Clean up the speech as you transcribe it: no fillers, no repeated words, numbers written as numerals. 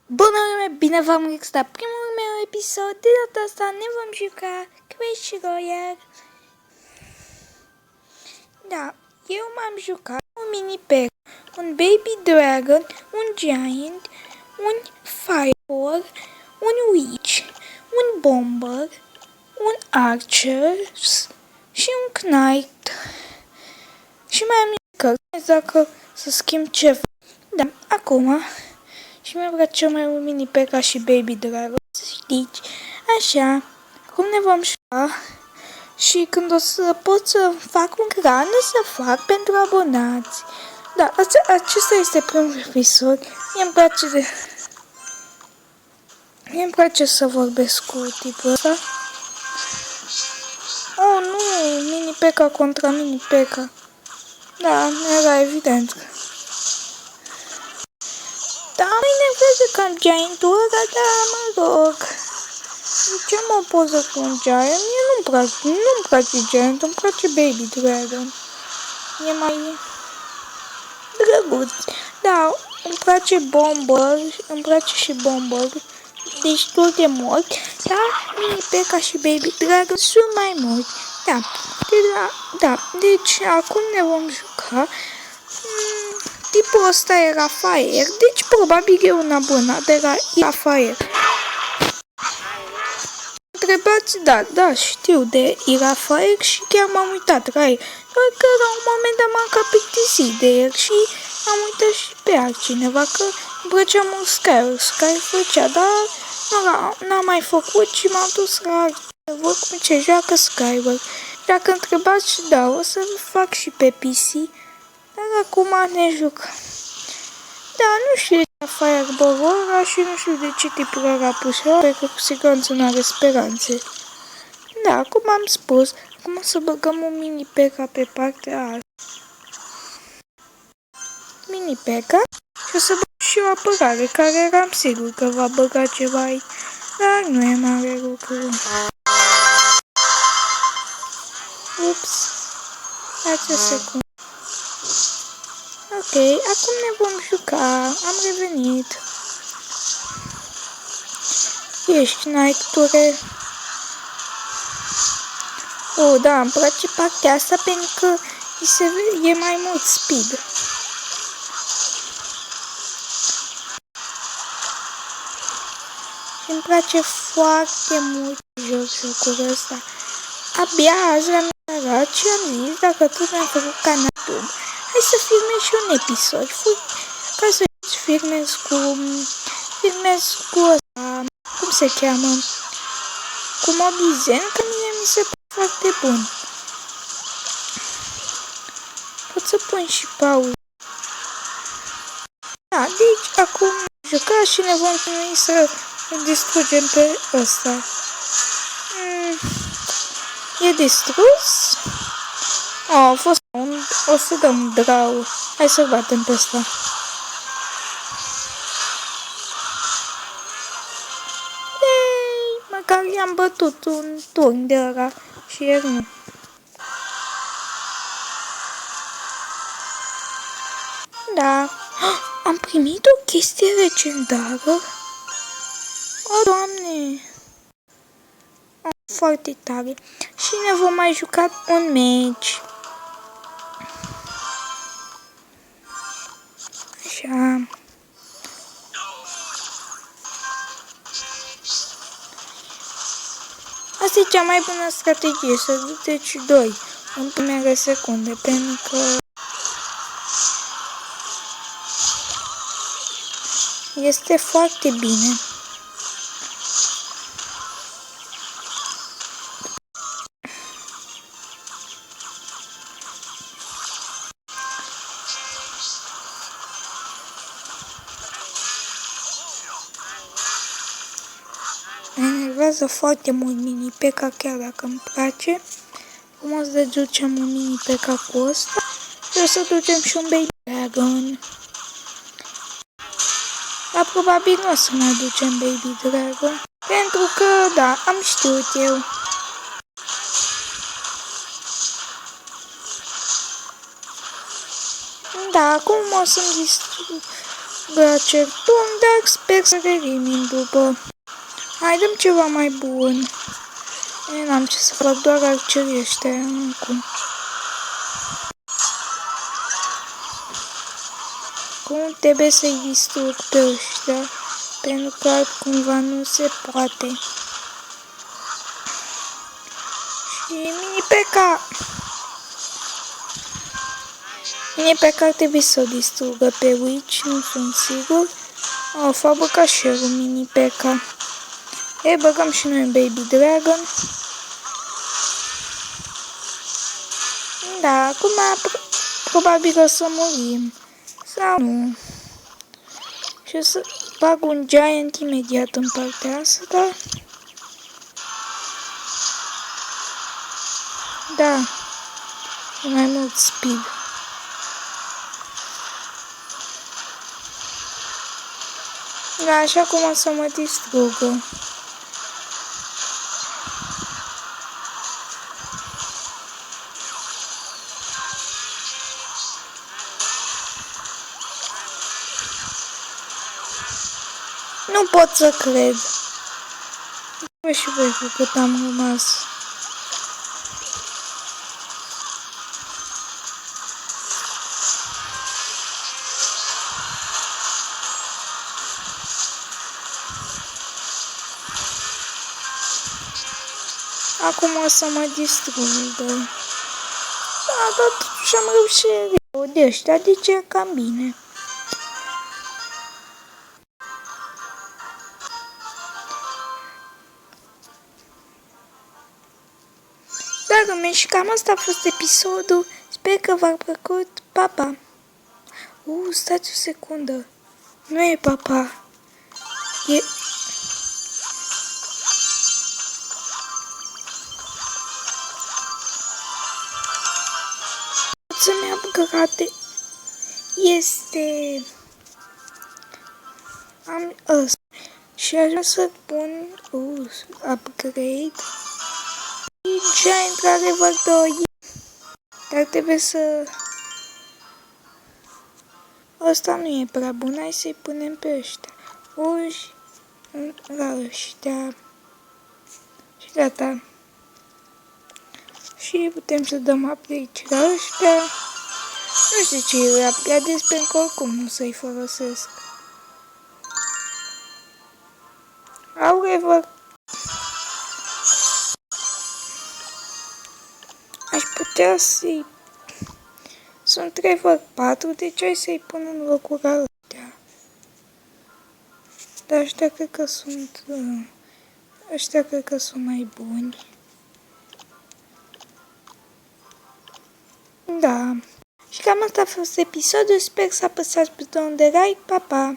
Bună lume, bine v-am găsit la primul meu episod. De data asta ne vom juca Clash Royale. Da, eu m-am jucat un mini pack, un baby dragon, un giant, un fireball, un witch, un bomber, un archer și un knight. Și mai am cărți dacă să schimb ceva. Da, acum... Și mi-a plăcut cel mai mult mini pack ca și Baby Dragon, să știți. Așa, acum ne vom juca și când o să pot să fac un clan, o să fac pentru abonați. Da, acesta este primul episod. Mie îmi place să vorbesc cu tipul ăsta. Oh, nu, mini pack contra mini pack. Da, era evident. Da, mai nevoie cam giantul ăla, dar mă rog. De ce mă poză cu un giant? Mie nu-mi place giant, îmi place Baby Dragon. E mai drăguț. Da, îmi place și bomber, destul de mult, dar mini pack și Baby Dragon sunt mai mulți. Deci acum ne vom juca. Tipul ăsta era Fire, deci probabil e un abonat de la Fire. Întrebați, da, știu de Irafire și chiar m-am uitat la el, doar că la un moment dat m-am cam plictisit de el și am uitat și pe altcineva, că îmi plăcea mult Sky făcea, dar n-am mai făcut și m-am dus la văd cum ce joacă Skyward. Dacă întrebați, da, o să fac și pe PC. Dar acum ne jucăm. Da, nu știu de ce Fireball ăla și nu știu de ce tipul ăla pus ăla, pentru că cu siguranță nu are speranțe. Da, cum am spus, acum o să băgăm un mini P.E.K.K.A pe partea asta. Mini P.E.K.K.A și o să băg și o apărare, care eram sigur că va băga ceva aici. Dar nu e mare lucru. Ups. Dați o secundă. Ok, acum ne vom juca. Am revenit. Ești Knight-ure. Oh, da, îmi place partea asta pentru că e mai mult speed. Și îmi place foarte mult jocul ăsta. Abia azi am arătat și am zis, dacă tot mi-am făcut canalul, hai să filmez și un episod, ca să filmez cu ăsta, cum se cheamă, cu Mobizen, că mie mi se pare foarte bun. Pot să pun și pauză. Da, deci acum juca și ne vom finui să distrugem pe ăsta. E distrus? A fost o să dăm drau. Hai să batem pe ăsta. Ei, măcar i-am bătut un turn de ăla și el nu. Da. Am primit o chestie legendară. O, Doamne! Foarte tare. Și ne vom mai juca un meci. Așa. Asta e cea mai bună strategie, să duceți 2 în primele secunde, pentru că este foarte bine. Mă enervează foarte mult mini P.E.K.K.A, chiar dacă îmi place. Cum o să ducem un mini P.E.K.K.A cu ăsta și o să ducem și un Baby Dragon. Dar probabil nu o să mai ducem Baby Dragon, pentru că, da, am știut eu. Da, acum o să-mi distrug acel turn Dar sper să revin după. Hai, dăm ceva mai bun. N-am ce să fac, doar arcerii ăștia acum. Cum trebuie să-i distrug pe ăștia? Pentru că cumva nu se poate. Și mini P.E.K.K.A. Mini P.E.K.K.A. ar trebui să o distrugă pe Witch, nu sunt sigur. Fabrica share-ul mini P.E.K.K.A. Ei, băgăm și noi Baby Dragon. Da, acum probabil o să murim. Sau nu. Și o să bag un Giant imediat în partea asta. Da. E mai mult speed. Da, așa cum o să mă distrugă. Nu pot să cred. Bă, și voi cu cât am rămas. Acum o să mă distrugă. Da, dar totuși am reușit. De ăștia, de ce cam bine. Dragă mei, și cam asta a fost episodul. Sper că v-a plăcut. Pa, pa! Stați o secundă. Nu e papa. E... Să-mi upgrade. Este... Am ăsta. Și aș vrea să pun... upgrade. Giant într-adevăr 2. Dar trebuie să... Ăsta nu e prea bun, hai să-i punem pe ăștia. Uși la ăștia. Și gata. Și putem să dăm upgrade la ăștia. Nu știu ce e upgrade, pentru că oricum nu să-i folosesc. However, aș putea să-i... Sunt 3x4, deci hai să-i pun în locul ăștia. Dar ăștia cred că sunt... Ăștia cred că sunt mai buni. Da. Și cam asta a fost episodul. Sper să apăsați butonul de like. Pa, pa!